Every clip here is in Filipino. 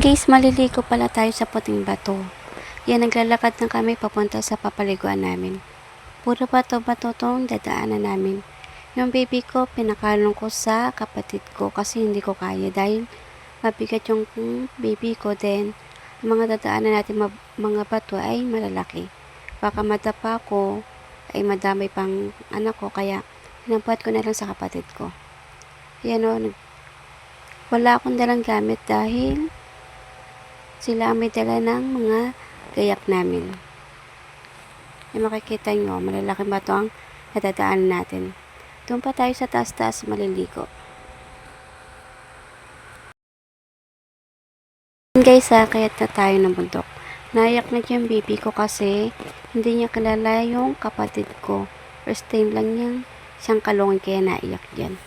Guys, maliligo pala tayo sa puting bato. Yan, naglalakad na kami papunta sa papaliguan namin. Puro bato-bato tong dadaanan namin. Yung baby ko, pinakalong ko sa kapatid ko kasi hindi ko kaya dahil mabigat yung baby ko. Then, mga dadaanan natin mga bato ay malalaki. Baka madapa ko, ay madamay pang anak ko, kaya hinampat ko na lang sa kapatid ko. Yan o, wala akong dalang gamit dahil sila ang may dala ng mga gayak namin. Yung makikita nyo, malalaking bato ang nadadaanan natin. Doon pa tayo sa taas-taas maliligo. Guys, kayat na tayo ng bundok. Naiyak na yung baby ko kasi hindi niya kilala yung kapatid ko. First time lang niyang siyang kalungin kaya naiyak dyan.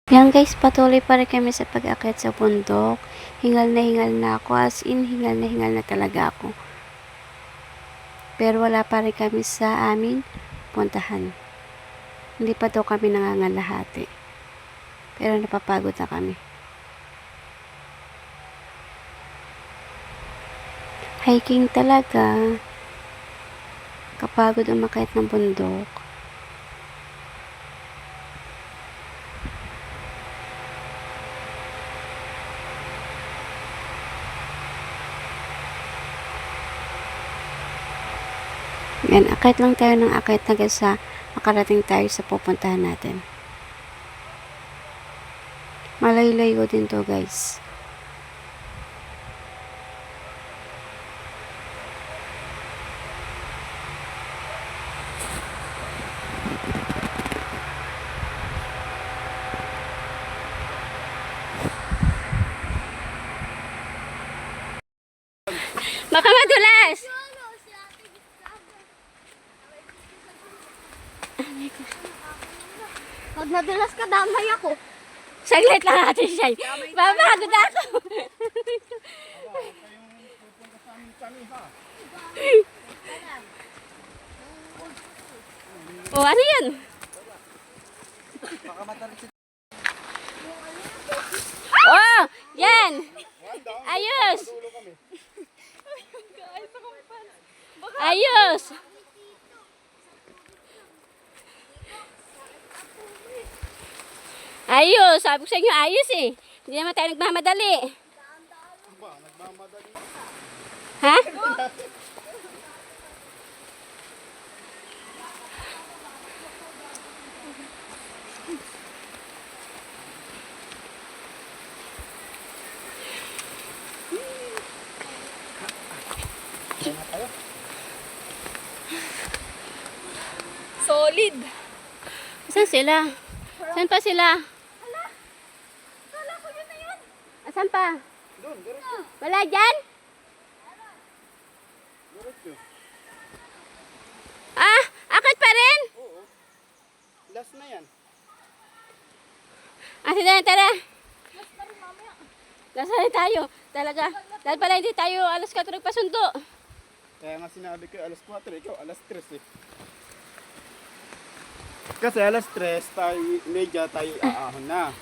Yan guys, patuloy pa rin kami sa pag-akyat sa bundok. Hingal na ako, as in hingal na talaga ako. Pero wala pa rin kami sa aming puntahan. Hindi pa daw kami nangangalahati. Pero napapagod na kami. Hiking talaga. Kapagod umakyat ng bundok. Yan, akit lang tayo ng akit hanggang sa makarating tayo sa pupuntahan natin. Malayo-layo din to guys. Baka madulas! Pag nadulas ka, damay ako. Saglit lang natin siya. Babagod ako. Oh, ano yan? Oh, yan. Ayos. Ayos. Ayos. Sabi ko sa inyo, ayos eh. Hindi naman tayo nagmamadali. Ha? Solid. Saan sila? Saan pa sila? Kala ko yun na yun. Asan pa? Doon, diretso. Wala dyan? Diretso. Ah, akit pa rin? Oo. Last na yan. Ah, sige, tara. Nasa rin tayo. Talaga. Dahil pala hindi tayo alas 4 pasundo. Kaya nga sinabi ko alas 4, ikaw alas 3 eh. Kasi alas 3, tayo, medya tayo aahon na.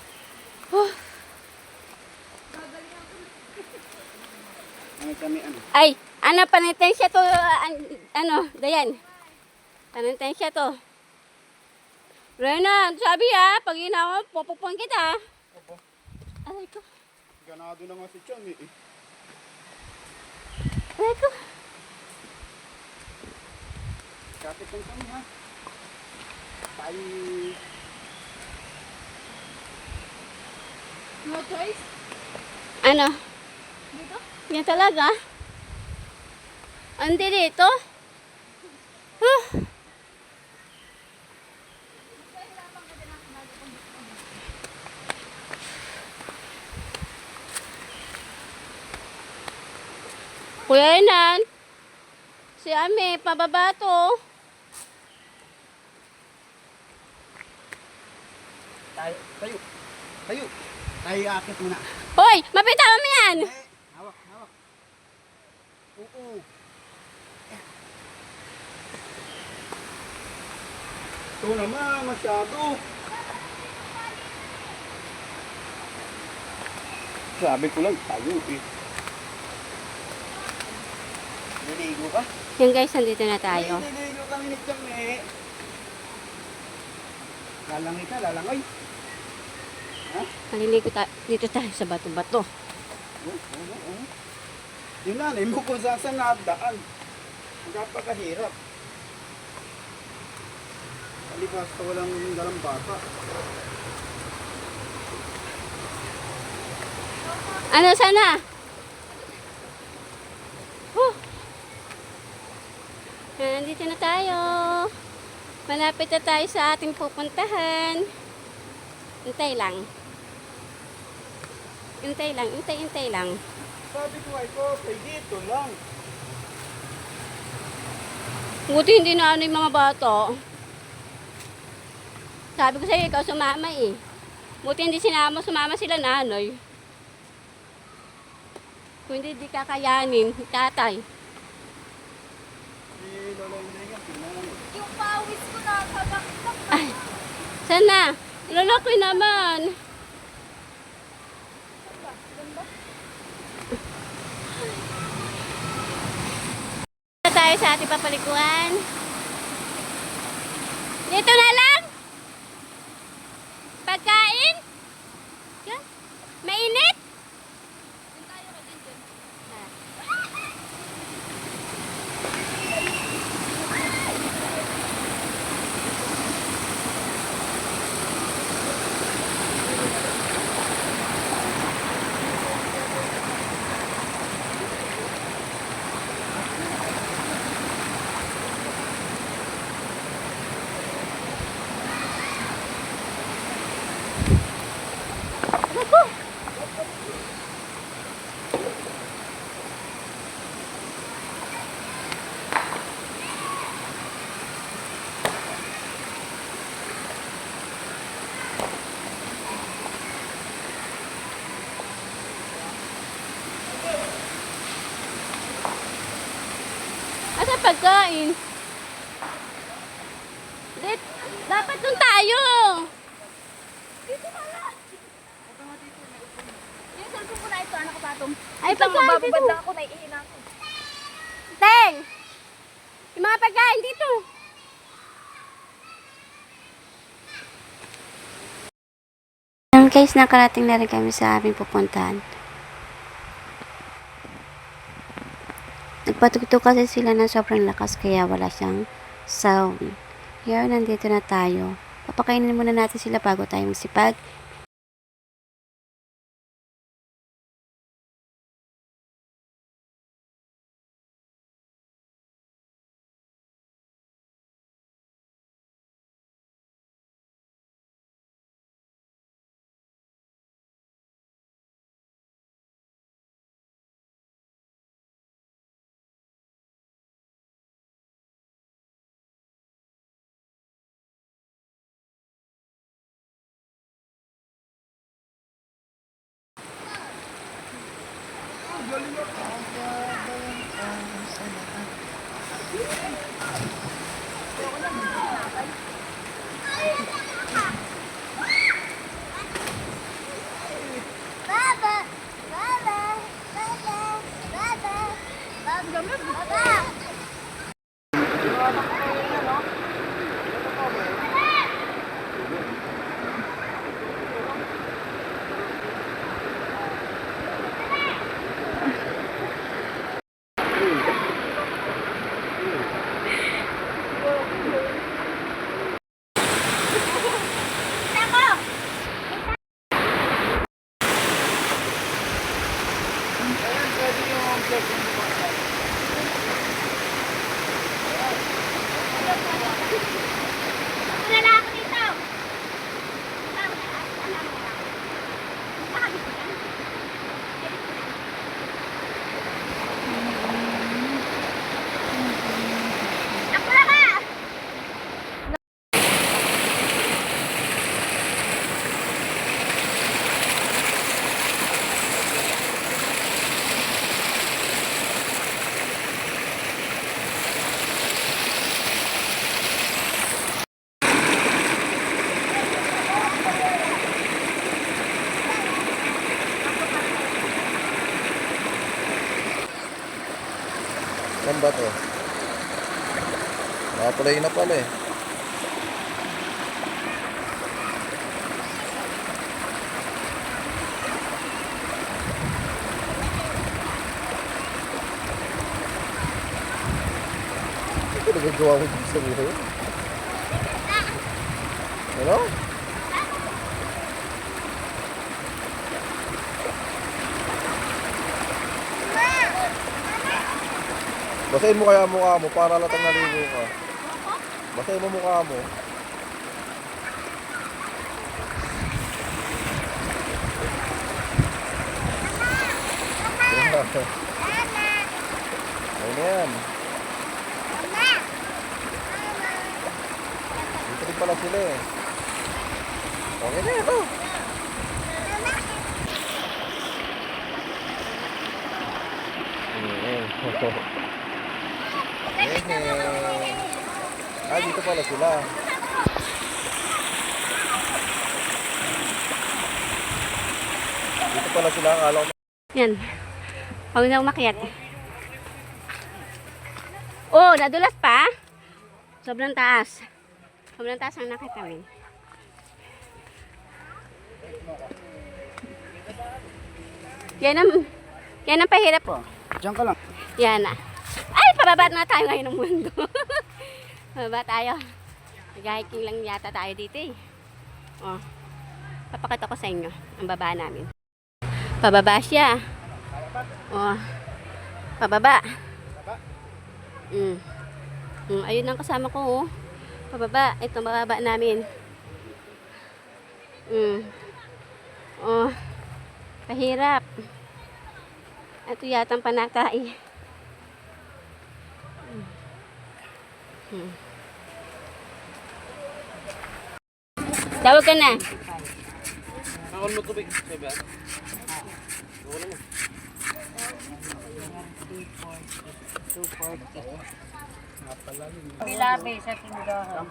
Ano kami ano? Ay, ano, panitensya to, ano, Dayan. Panitensya to. Rena, sabi pag inawa, pupupuan kita. Opo. Aray ko. Ganado na nga si Chan eh. Aray ko. Kapit lang kami ha. Tayo. No choice. Ano? Dito? Yan talaga? Andi dito? Huh. Kuya Inan, si Ami, pababa to. Tayo. Tayo. Tayo. Tayo akit muna. Hoy, mapitawan mo yan! Hawak, hawak. Oo. Ito naman, masyado. Sabi ko lang tayo eh. Naligo ka? Yan guys, nandito na tayo. Ay, naligo kami ni Chang eh. Lalangoy ka, lalangoy. Ha? Maliligo dito tayo sa bato-bato. Oo. Yung nanay mo kung saan saan nadaan. Magkapagahirap. Palibas ka walang dalang bata. Ano, sana? Nandito na tayo. Malapit na tayo sa ating pupuntahan. Hintay lang. Hintay lang, hintay lang. Sabi ko ay ko, kay dito lang. Buti hindi na ano yung mga bata. Sabi ko sa'yo, ikaw sumama eh. Buti hindi sumama sila nanay. Kung hindi, di kakayanin, tatay. Si Lola Inday nga, tingnan. Yung pawis ko na kabakbak. Ay, sana? Lalaki naman. Tayo sa ating papalikuan. Dito na lang. Pagkain. Yan. Mainit. Asa pagkain? Dapat dun tayo. Dito pala. Yung cellphone ko na ito, anak ko patong. Ay, pagkain Bababad dito. lang ako, naiihina ako. Teng! Yung mga pagkain dito. Guys, nakarating na rin kami sa aming pupuntahan. Nagpatugtog kasi sila ng sobrang lakas kaya wala siyang sound. Kaya nandito na tayo. Papakainin muna natin sila bago tayo magsipag. Baba! Baba! Baba! Baba! Baba! Saan ba to? Nakaplay na pala eh. Ito nagagawa ko dito sa buhay. Ano? Basahin mo kaya mukha mo para latang naligo ka. Basahin mo mukha mo. Ayun na yan. Dito rin pala sila eh. Okay na ito. Ah, dito pala sila. Dito pala sila. Akala ko Yan. Huwag na umakyat. Oh, nadulas pa? Sobrang taas. Sobrang taas ang nakita namin. Yan ang pahirap po. diyan ka lang. Yan na. Ay, pababa na tayo ngayon ng mundo. Pababa tayo. Nag-hiking lang yata tayo dito eh. Oh. Papakita ko sa inyo ang baba namin. Pababa siya. Oh. Pababa. Ayun ang kasama ko oh. Pababa. Ito mababa namin. Oh. Pahirap. Ito yata ang panatay. Tawag ka na. Nakon mo tubig. Sabi ah. Bilabi sa tindahan.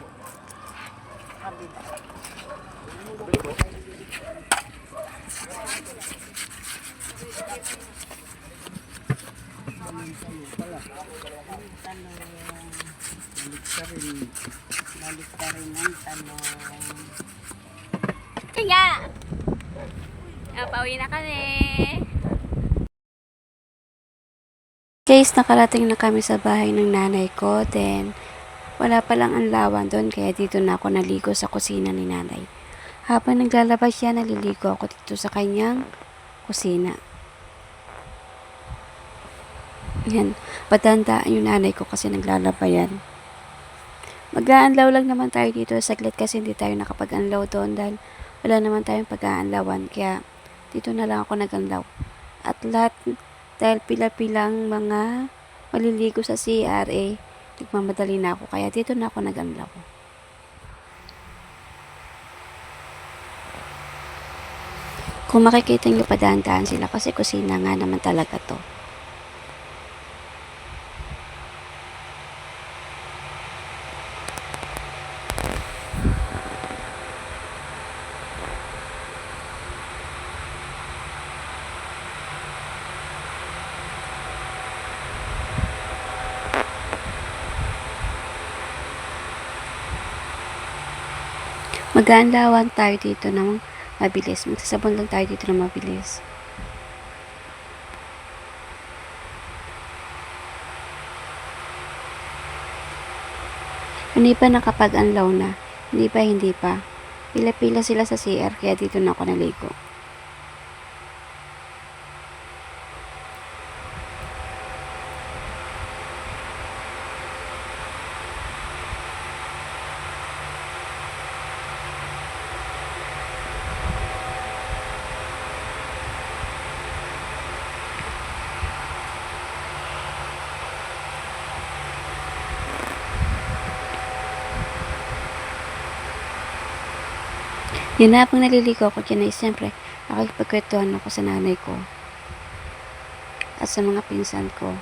Kaya. Pauwi na kami. Guys, nakarating na kami sa bahay ng nanay ko. Then, wala palang anlawan doon. Kaya dito na ako naligo sa kusina ni nanay. Habang naglalabas siya, naliligo ako dito sa kanyang kusina. Yan. Patandaan yung nanay ko kasi naglalaba yan. Mag-aanlaw lang naman tayo dito saglit kasi hindi tayo nakapag-anlaw doon dahil wala naman tayong pag-aanlawan. Kaya dito na lang ako nag-anlaw. At lahat dahil pila-pilang mga maliligo sa CRA, nagmamadali na ako. Kaya dito na ako nag-anlaw. Kung makikita nyo, padaan-daan sila kasi kusina nga naman talaga to. Mag-aanlawan tayo dito ng mabilis. Magsasabon lang tayo dito ng mabilis. Hindi pa nakapag-anlaw na. Hindi pa. Pila-pila sila sa CR kaya dito na ako naligo. Yun na, pang naliligo ako dyan ay siyempre, nakikipagkwentuhan ako sa nanay ko at sa mga pinsan ko.